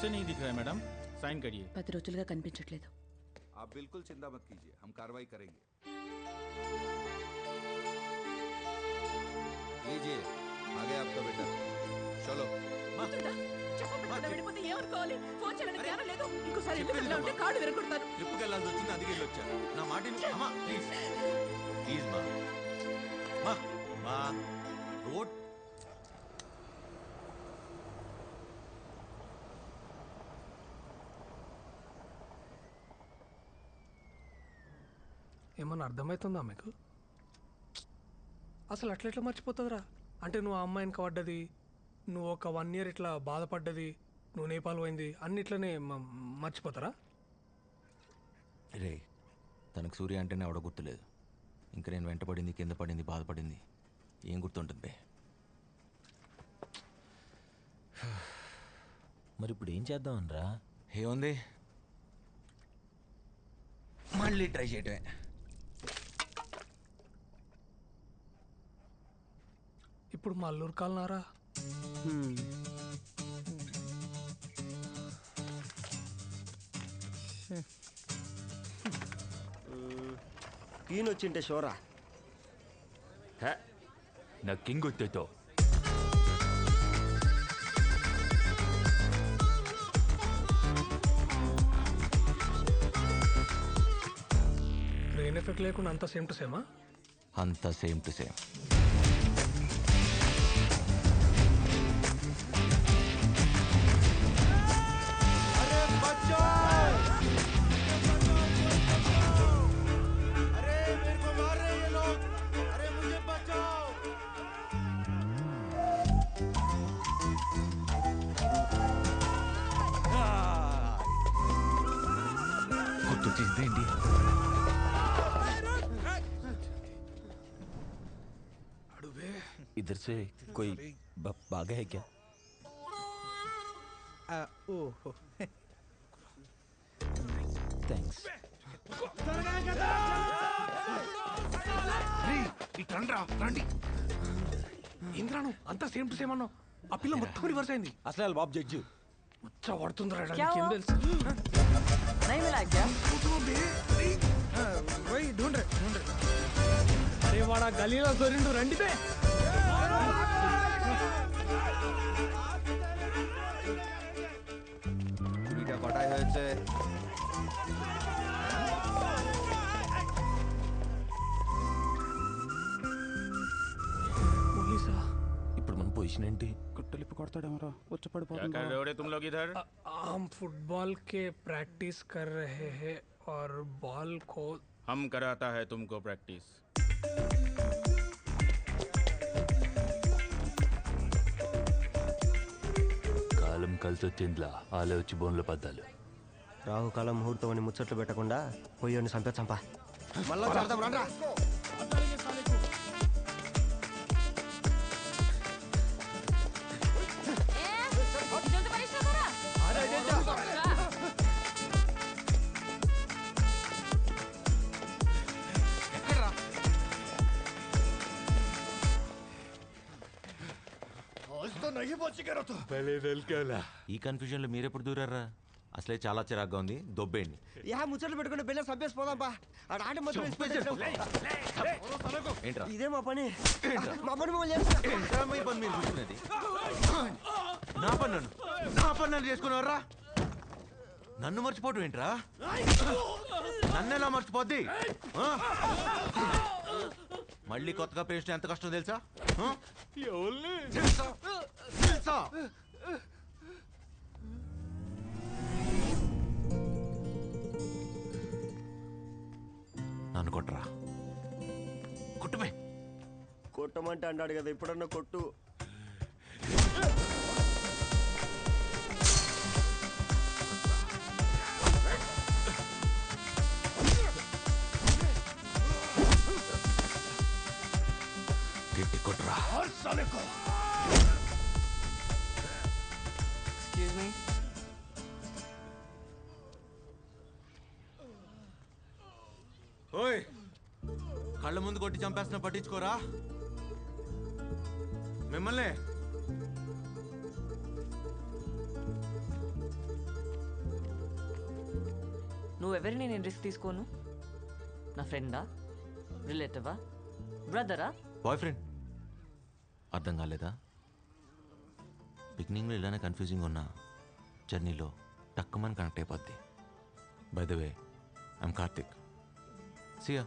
से नहीं दिख रहा है मैडम, साइन करिए। 10 రోజులుగా కనిపించట్లేదు. आप बिल्कुल चिंता मत कीजिए, हम कार्रवाई करेंगे। लीजिए आ गया आपका बेटा, चलो। ట్రిప్కి వెళ్ళాల్సి వచ్చింది, అందుకే వచ్చా. నా మాట అమ్మా ప్లీజ్ ప్లీజ్ మా రోడ్ ఏమన్నా అర్థమవుతుందా మీకు? అసలు అట్లా మర్చిపోతుందిరా? అంటే నువ్వు ఆ అమ్మాయిని పడ్డది, నువ్వు ఒక 1 year ఇట్లా బాధపడ్డది, నువ్వు నేపాల్ పోయింది, అన్నిట్లనే మర్చిపోతారా? రే, తనకు సూర్య అంటేనే ఆవిడ గుర్తులేదు. ఇంకా నేను వెంటపడింది, కింద పడింది, బాధపడింది ఏం గుర్తుంటుంది బే? మరి ఇప్పుడు ఏం చేద్దామనరా? ఏముంది, మళ్ళీ ట్రై చేయటమే. ఇప్పుడు మా అల్లూరు కాలనారా? ఈయనొచ్చింటే షోరా నా కింగ్ వచ్చేతో బ్రెయిన్ ఎఫెక్ట్ లేకుండా అంతా సేమ్ టు సేమా? అంతా సేమ్ టు సేమ్. ఏంటి इधर से कोई भागा है क्या? ఓహో థ్యాంక్స్. రండి ఇంద్రాను, అంతా సేమ్ టు సేమ్ అన్నావు. ఆ పిల్ల మొత్తం రివర్స్ అయింది. అసలు బాబు జడ్జి ముచ్చ పడుతుందిరా, ఏం తెలుసు? అరే వాడా గలీలో దొరిండు, రండి బే. চুরিটা কটায় হয়েছে? పోలీసా? ఇప్పుడు మన పొజిషన్ ఏంటి? గుట్టలిప్పి కొడతాడేమరా, వచ్చి क्या कर रहे हो रे तुम लोग इधर? हम फुटबॉल के प्रैक्टिस कर रहे हैं और बॉल को हम कराता है तुमको प्रैक्टिस. కాలం కలిసి వచ్చిందిలా, ఆలే వచ్చి బోన్లో పద్దాలు. రాహుకాలం ముహూర్తం అని ముచ్చట్లు పెట్టకుండా పోయి చంపా మళ్ళా చేద్దాం రండ్రా. ఈ కన్ఫ్యూజన్ లో మీరెప్పుడు దూరారా? అసలే చాలా చిరాగ్గా ఉంది, దొబ్బేయండి. ముచ్చట్లు పెట్టుకుని బిల్ల సభ్యేసి పోదాంపా. ఏంట్రా ఇదే మా పని. మా పని మీరు చూసినది? నా పని నన్ను చేసుకున్నారా? నన్ను మర్చిపోవటం ఏంట్రా? నన్ను ఎలా మర్చిపోద్ది? మళ్ళీ కొత్తగా పేస్ట్ ఎంత కష్టం తెలుసా? తెలుసా? నన్ను కొట్టరా, కొట్టుమే. కొట్టమంటే అన్నాడు కదా, ఇప్పుడన్నా కొట్టు. గట్టి కొట్టరా. Excuse me. ఓయ్, కళ్ళ ముందు కొట్టి చంపేస్తున్నా పట్టించుకోరా? మిమ్మల్ని నువ్వెవరిని నేను రిస్క్ తీసుకోను? నా ఫ్రెండా, రిలేటివా, బ్రదరా? Boy friend. అర్థం కాలేదా? బిగినింగ్లో ఇలానే కన్ఫ్యూజింగ్ ఉన్న జర్నీలో టక్కుమని కనెక్ట్ అయిపోద్ది. By the way, I'm Karthik. సియా.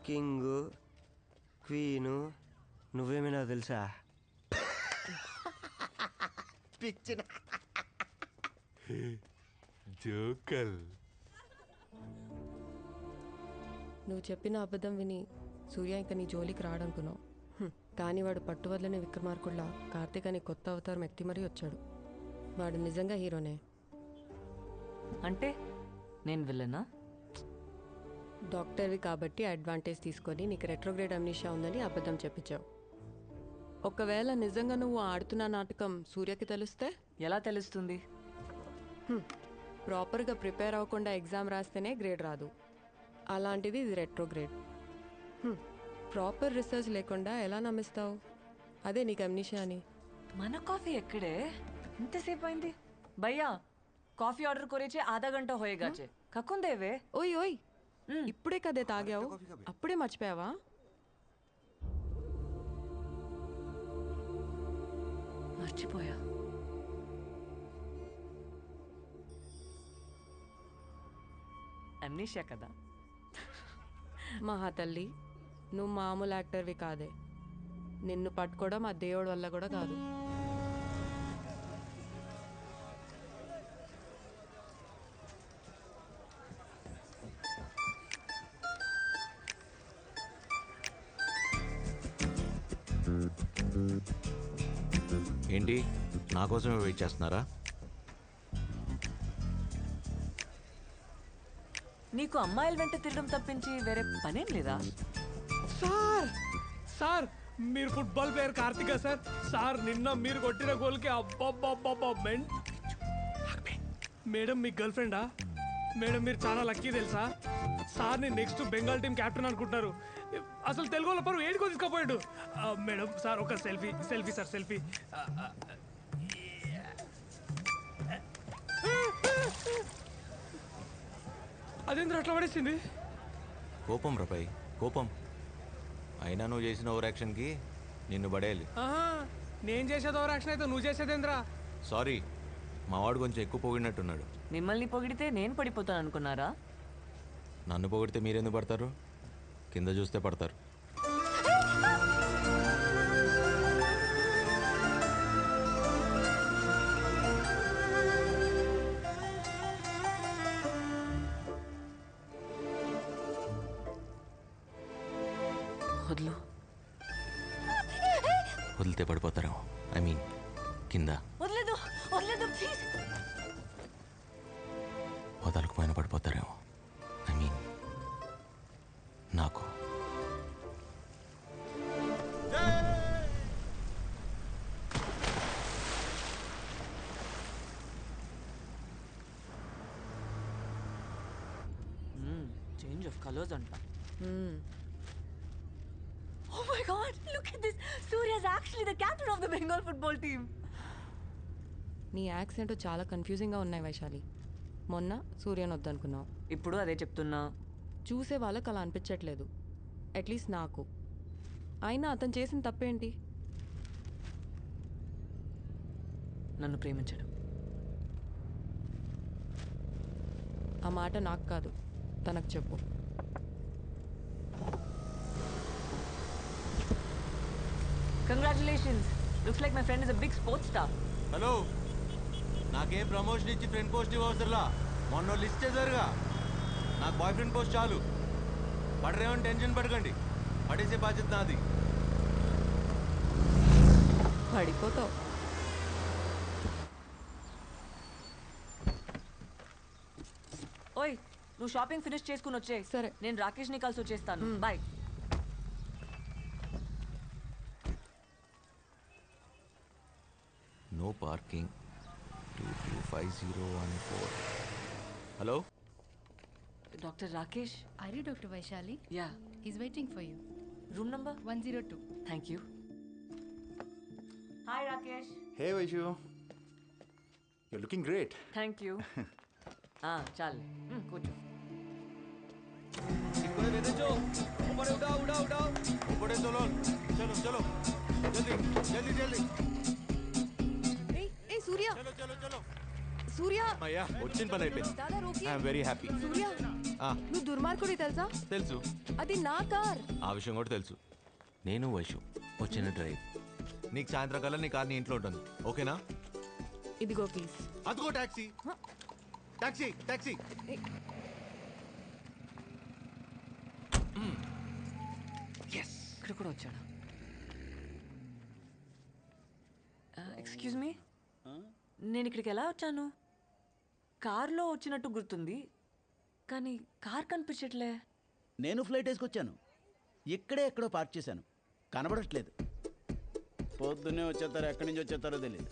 కింగు క్వీను నువ్వేమైనా తెలుసా? పిచ్చిన జోకల్. నువ్వు చెప్పిన అబద్ధం విని సూర్య ఇంకా నీ జోలికి రాడనుకున్నావు. కానీ వాడు పట్టువదలని విక్రమార్కుల్లా కార్తీక్ అని కొత్త అవతారం ఎత్తి మరీ వచ్చాడు. వాడు నిజంగా హీరోనే. అంటే నేను విల్లనా? డాక్టర్వి కాబట్టి అడ్వాంటేజ్ తీసుకొని నీకు రెట్రోగ్రేడ్ అమ్నీషియా ఉందని అబద్ధం చెప్పించావు. ఒకవేళ నిజంగా నువ్వు ఆడుతున్న నాటకం సూర్యకి తెలిస్తే? ఎలా తెలుస్తుంది? ప్రాపర్గా ప్రిపేర్ అవ్వకుండా ఎగ్జామ్ రాస్తేనే గ్రేడ్ రాదు. అలాంటిది ఇది రెట్రోగ్రేడ్. ప్రాపర్ రీసెర్చ్ లేకుండా ఎలా నమ్మిస్తావు? అదే నీకు అమ్నీషియా అని. మన కాఫీ ఎక్కడే? ఇంతసేపు అయింది. భయ్యా కాఫీ ఆర్డర్ కొరేచే ఆధా గంట హోయేగాచే. కక్కుందేవే. ఓయ్ ఓయ్, ఇప్పుడే కదే తాగావు, అప్పుడే మర్చిపోయావా? మర్చిపోయా. అమ్నీషియా కదా. మహా తల్లి, నువ్వు మామూలు యాక్టర్వి కాదే. నిన్ను పట్టుకోవడం ఆ దేవుడి వల్ల కూడా కాదు. ఏంటి, నా కోసమే వెయిట్ చేస్తున్నారా? నీకు అమ్మాయిల వెంట తిరగడం తప్పించి వేరే పనేం లేదా? సార్ సార్, మీరు football player Karthika sir. Sir నిన్న మీరు కొట్టిన గోల్కి అబ్బబ్బబ్బబ్బా మేడం మీ గర్ల్ ఫ్రెండా? మేడం మీరు చాలా లక్కీ తెలుసా? సార్ని నెక్స్ట్ బెంగాల్ టీం కెప్టెన్ అనుకుంటున్నారు. అసలు తెలుగు వాళ్ళ పరువు ఏడుకో తీసుకుపోయాడు. మేడం సార్ ఒక సెల్ఫీ సెల్ఫీ సార్ సెల్ఫీ. అదేంద్ర అట్లా పడేసింది? కోపం రపై కోపం. అయినా నువ్వు చేసిన ఓవర్ యాక్షన్కి నిన్ను పడేయాలి. నేను చేసేది ఓవర్ యాక్షన్ అయితే నువ్వు చేసేదేంద్రా? సారీ, మావాడు కొంచెం ఎక్కువ పొగిడినట్టున్నాడు. మిమ్మల్ని పొగిడితే నేను పడిపోతాను అనుకున్నారా? నన్ను పొగిడితే మీరెందుకు పడతారు? కింద చూస్తే పడతారు. వదులు. వదిలితే పడిపోతారేమో. ఐ మీన్ కింద. వదలేదు వదలేదు ప్లీజ్. వదలకపోయినా పడిపోతారేమో. ఐ మీన్ నాకు. చేంజ్ ఆఫ్ కలర్స్ అంట. Oh my God! Look at this. Surya is actually the captain of the Bengal football team. నీ యాక్సెంట్ చాలా కన్ఫ్యూజింగ్గా ఉన్నాయి వైశాలి. మొన్న సూర్యని వద్దనుకున్నావు, ఇప్పుడు అదే చెప్తున్నా. చూసే వాళ్ళకి అలా అనిపించట్లేదు, అట్లీస్ట్ నాకు. అయినా అతను చేసిన తప్పేంటి? నన్ను ప్రేమించడం. ఆ మాట నాకు కాదు, తనకు చెప్పు. Congratulations. Looks like my friend is a big sports star. Hello, నాకేం ప్రమోషన్ ఇచ్చి ఫ్రెండ్ పోస్ట్ ఇవ్వసరలా. మొన్న లిస్ట్ చేశారుగా, నాకు బాయ్ ఫ్రెండ్ పోస్ట్ చాలు. పడరేమని టెన్షన్ పడకండి, పడేసే బాధ్యత నాది. పడిపోతావు. ఓయ్, నువ్వు షాపింగ్ ఫినిష్ చేసుకుని వచ్చే. సరే. నేను రాకేష్ని కలిసి వచ్చేస్తాను. Bye. No parking 225014. Hello doctor Rakesh. Are you Dr. Vaishali? Yeah. He's waiting for you. Room number 102. Thank you. Hi Rakesh. Hey Vaishu, you're looking great. Thank you. చాలు కూర్చో. ऊपर चलो चलो चलो जल्दी जल्दी जल्दी ఏ సూర్య चलो चलो चलो సూర్య అయ్యా వచ్చిన పని అయిపోయింది. దాదా రోకి ఐఎమ్ వెరీ హ్యాపీ. సూర్య నువ్వు దుర్మార్గుడి తెలుసా? తెలుసు, అది నా కార్. ఆ విషయం కూడా తెలుసు. నేను వైషు వచ్చిన డ్రైవ్. నీకు సాయంత్రం కల్లా నీ కార్ నీ ఇంట్లో ఉంటుంది, ఓకేనా? ఇదిగో కీస్. అదిగో టాక్సీ టాక్సీ టాక్సీ. ఇక్కడ కూడా వచ్చాడా? ఎక్స్క్యూజ్ మీ, నేను ఇక్కడికి ఎలా వచ్చాను? కార్లో వచ్చినట్టు గుర్తుంది, కానీ కార్ కనిపించట్లే. నేను ఫ్లైట్ వేసుకొచ్చాను, ఇక్కడే ఎక్కడో పార్క్ చేశాను, కనబడట్లేదు. పొద్దున్నే వచ్చేస్తారో ఎక్కడి నుంచి వచ్చేస్తారో తెలియదు.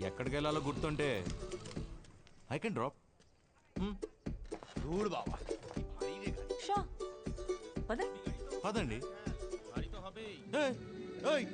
ఎక్కడికి వెళ్ళాలో గుర్తుంటే ఐ కెన్ డ్రాప్. చూడు బాబా, షా పద. పదండి. ఏయ్, ఏయ్.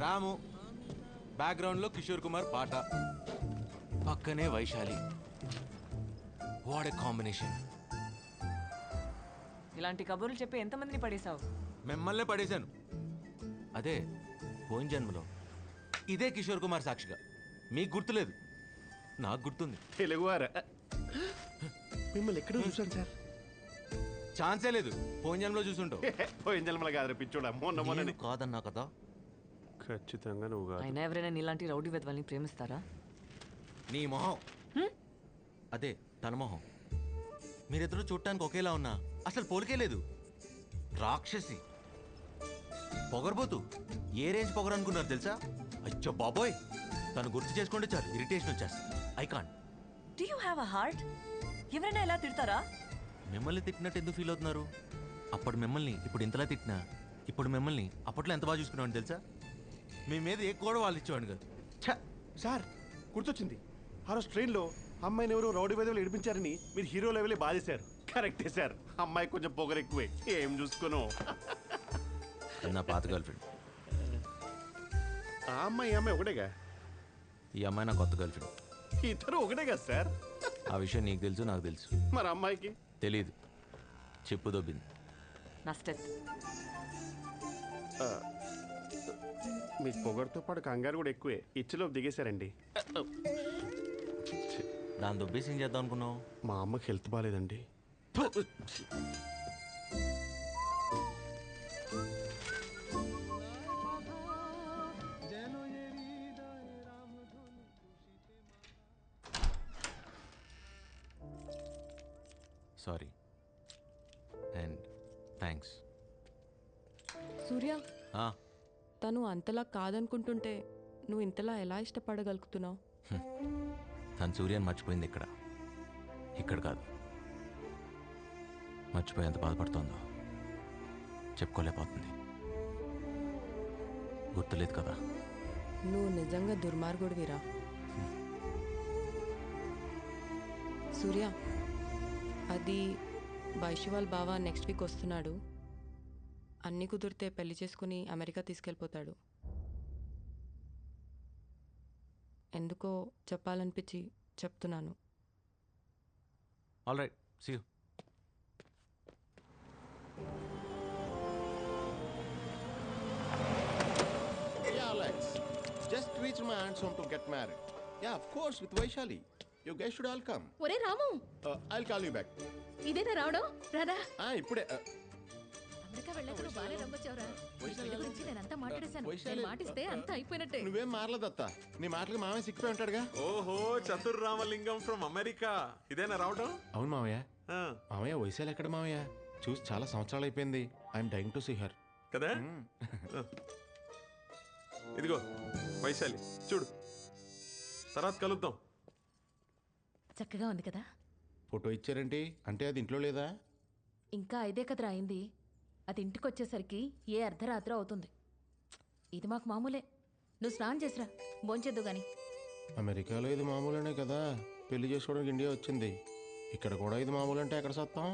రాము బ్యాక్గ్రౌండ్ లో కిషోర్ కుమార్ పాట, పక్కనే వైశాలి. What a combination. ఇలాంటి కబుర్లు చెప్పి ఎంతమందిని పడేశావు? మిమ్మల్నే పడేశాను. అదే పోయిన జన్మలో ఇదే కిషోర్ కుమార్ సాక్షిగా. మీకు గుర్తులేదు, నాకు గుర్తుంది. తెలుగువారా? మిమ్మల్ని ఎక్కడ చూసాను సార్? ఛాన్సే లేదు, పోయిన జన్మలో చూసుంటావు. పోయిన జన్మల కాదు పిచ్చోడా, మొన్న నేను కాదన్నా కదా. ఖచ్చితంగా నువ్వు కాదు. అయినా ఎవరైనా నీలాంటి రౌడీ వెధవల్ని ప్రేమిస్తారా? నీ మొహం. అదే తన మొహం. మీరిద్దరూ చూడటానికి ఒకేలా ఉన్నా అసలు పోలికే లేదు. రాక్షసి, పొగరబోతు. ఏ రేంజ్ పొగరు అనుకున్నారు తెలుసా? అచ్చో బాబోయ్, తను గుర్తు చేసుకుంటే చాలు ఇరిటేషన్ వచ్చేస్తుంది. I can't. Do you have a heart? ఎవరైనా ఇలా తిడతారా? మిమ్మల్ని తిట్టినట్టు ఎందుకు ఫీల్ అవుతున్నారు? అప్పుడు మిమ్మల్ని ఇప్పుడు ఇంతలా తిట్టినా, ఇప్పుడు మిమ్మల్ని అప్పట్లో ఎంత బాగా చూసుకునేవాడిని తెలుసా? మీ మీద ఏ కూడా వాళ్ళు ఇచ్చేవాడిని కాదు. సార్ గుర్తొచ్చింది, ఆ రోజు ట్రైన్లో అమ్మాయిని ఎవరో రౌడీ వేదవులు ఏడిపించారని మీరు హీరో లెవెలే బాధేశారు. కరెక్టే సార్, అమ్మాయి కొంచెం పొగరు ఎక్కువే. ఏం చూసుకోను. నా పాత గర్ల్ ఫ్రెండ్. ఆ అమ్మాయి ఒకటేగా? ఈ అమ్మాయి నా కొత్త గర్ల్ ఫ్రెండ్. ఇద్దరు ఒకటే కదా సార్? ఆ విషయం నీకు తెలుసు, నాకు తెలుసు. మరి అమ్మాయికి తెలీదు. చెప్పు దొబ్బింది. నష్టత్. మీ పొగరుతో పాటు కంగారు కూడా ఎక్కువే. ఇచ్చిలో దిగేశారండి. దాని దొబ్బేసి ఏం చేద్దాం అనుకున్నావు? మా అమ్మకి హెల్త్ బాగాలేదండి. Sorry and thanks. సూర్య, తను అంతలా కాదనుకుంటుంటే నువ్వు ఇంతలా ఎలా ఇష్టపడగలుగుతున్నావు? తను సూర్యాన్ని మర్చిపోయింది ఇక్కడ, ఇక్కడ కాదు. మర్చిపోయి ఎంత బాధపడుతోందో చెప్పుకోలేకపోతుంది. గుర్తులేదు కదా. నువ్వు నిజంగా దుర్మార్గుడివిరా సూర్య. అది వైశువాల్ బావ నెక్స్ట్ వీక్ వస్తున్నాడు. అన్నీ కుదిరితే పెళ్లి చేసుకుని అమెరికా తీసుకెళ్ళిపోతాడు. ఎందుకో చెప్పాలనిపించి చెప్తున్నాను. All right, see you. Yeah, Alex. Just reached my aunt's home to get married. Yeah, of course, with Vaishali. You guys should all come. ఒరే రాము, I'll call you back. ఇదేనా రావడం? రాదా? ఇప్పుడే. అమెరికా వెళ్ళాక నువ్వు బాగానే నమ్మొచ్చావురా. నీ పెళ్లి గురించి నేనంతా మాట్లాడేశాను. వైశాలి, నేను మాటిస్తే అంతా అయిపోయినట్టే. నువ్వేం మారలేదత్త. నీ మాటలకు మామయ్య సిక్కిపోయి ఉంటాడుగా. ఓహో, చతుర్ రామలింగం ఫ్రమ్ అమెరికా. ఇదేనా రావడం? అవును మామయ్య. మామయ్య వైశాలి ఎక్కడ మామయ్య? చూసి చాలా సంవత్సరాలు అయిపోయింది. I'm dying to see her. కదా? ఇదిగో వైశాలి, చూడు. తర్వాత కలుద్దాం. చక్కగా ఉంది కదా? ఫోటో ఇచ్చారేంటి? అంటే అది ఇంట్లో లేదా? ఇంకా 5 కదరా అయింది. అది ఇంటికి వచ్చేసరికి ఏ అర్ధరాత్రి అవుతుంది. ఇది మాకు మామూలే. నువ్వు స్నానం చేసిరా, భోంచేద్దు గాని. అమెరికాలో ఇది మామూలనే కదా, పెళ్లి చేసుకోవడానికి ఇండియా వచ్చింది. ఇక్కడ కూడా ఇది మామూలు అంటే ఎక్కడ సత్తాం?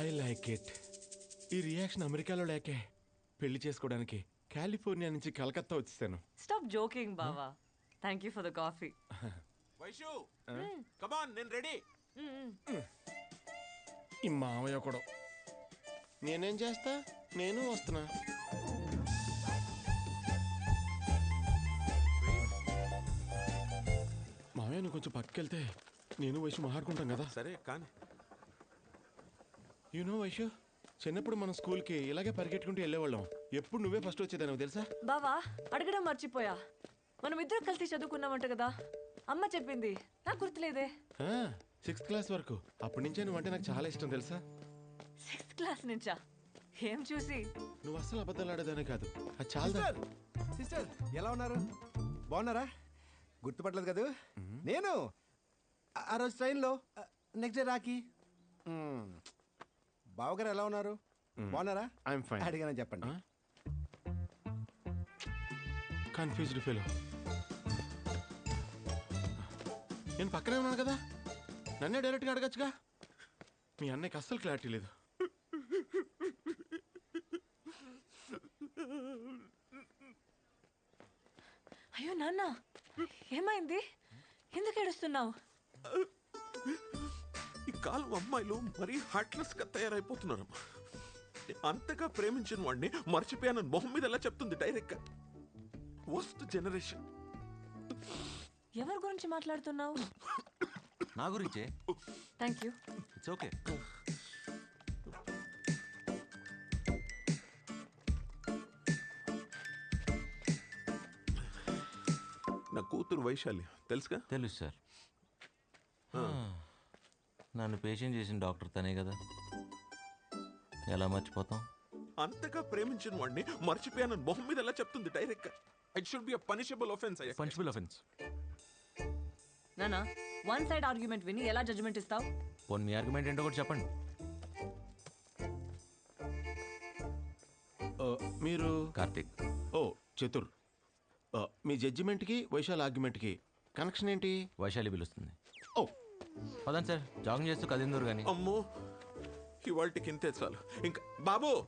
I like it. ఈ రియాక్షన్ అమెరికాలో లేకే పెళ్లి చేసుకోవడానికి కాలిఫోర్నియా నుంచి కలకత్తా వచ్చేసాను. స్టాప్ జోకింగ్ బావా. Thank you for the coffee. Vaishu come on, నేను రెడీ. ఈ మావయ్య కూడా. నేనేం చేస్తా, నేను వస్తున్నా. మావయ్య నువ్వు కొంచెం పక్కకెళ్తే నేను వైషు మాట్లాడుకుంటాం కదా. సరే కానీ యూనో వైషు, చిన్నప్పుడు మనం స్కూల్కి ఇలాగే పరిగెట్టుకుంటూ వెళ్ళేవాళ్ళం. ఎప్పుడు నువ్వే ఫస్ట్ వచ్చేదాన్ని తెలుసా? బావా అడగడం మర్చిపోయా. మనం ఇద్దరం కలిసి చదువుకున్నామంట కదా, అమ్మ చెప్పింది, నాకు గుర్తులేదే. 6th క్లాస్ వరకు. అప్పటి నుంచే నువ్వు అంటే నాకు చాలా ఇష్టం తెలుసా? 6th క్లాస్ నుంచా? ఏం చూసి? నువ్వు అస్సలు అబద్ధాలు ఆడేదానే కాదు, అది చాలా. సిస్టర్ ఎలా ఉన్నారు? బాగున్నారా? గుర్తుపట్టలేదు కదా నేను ఆ రోజు ట్రైన్లో. నెక్స్ట్ డే రాకి. బావగారు ఎలా ఉన్నారు? బాగున్నారా? I'm fine. అడిగానని చెప్పండి. Confused fellow. నేను పక్కనే ఉన్నాను కదా, నన్నే డైరెక్ట్గా అడగచ్చుగా. మీ అన్నయ్యకి అస్సలు క్లారిటీ లేదు. అయ్యో నాన్న, ఏమైంది? ఎందుకు ఏడుస్తున్నావు? ఈ కాలం అమ్మాయిలు మరీ హార్ట్లెస్ గా తయారైపోతున్నారమ్మా. అంతగా ప్రేమించిన వాడిని మర్చిపోయానని మొహం మీద ఎలా చెప్తుంది డైరెక్ట్ గా? Worst generation. ఎవరి గురించి మాట్లాడుతున్నావు? నా గురించే. Thank you. It's okay. నా కూతురు వైశాలి తెలుసుగా? తెలుసు సార్. నన్ను పేషెంట్ చేసిన డాక్టర్ తనే కదా, ఎలా మర్చిపోతాం? అంతగా ప్రేమించిన వాడిని మర్చిపోయానని మొహం మీద ఎలా చెప్తుంది డైరెక్ట్ గా? It should be a punishable offence. Punishable offence. నానా, వన్ సైడ్ ఆర్గ్యుమెంట్ విని ఎలా జడ్జ్మెంట్ ఇస్తావు? పోనీ మీ ఆర్గ్యుమెంట్ ఏంటో కూడా చెప్పండి. మీరు కార్తీక్. ఓ చతుర్. మీ జడ్జిమెంట్కి వైశాల్ ఆర్గ్యుమెంట్కి కనెక్షన్ ఏంటి? వైశాలి పిలుస్తుంది. ఓ పదండి సార్, జాగింగ్ చేస్తూ కదిందూరు కానీ. అమ్మో, ఇవాళకి ఇంతే చాలు. ఇంకా బాబు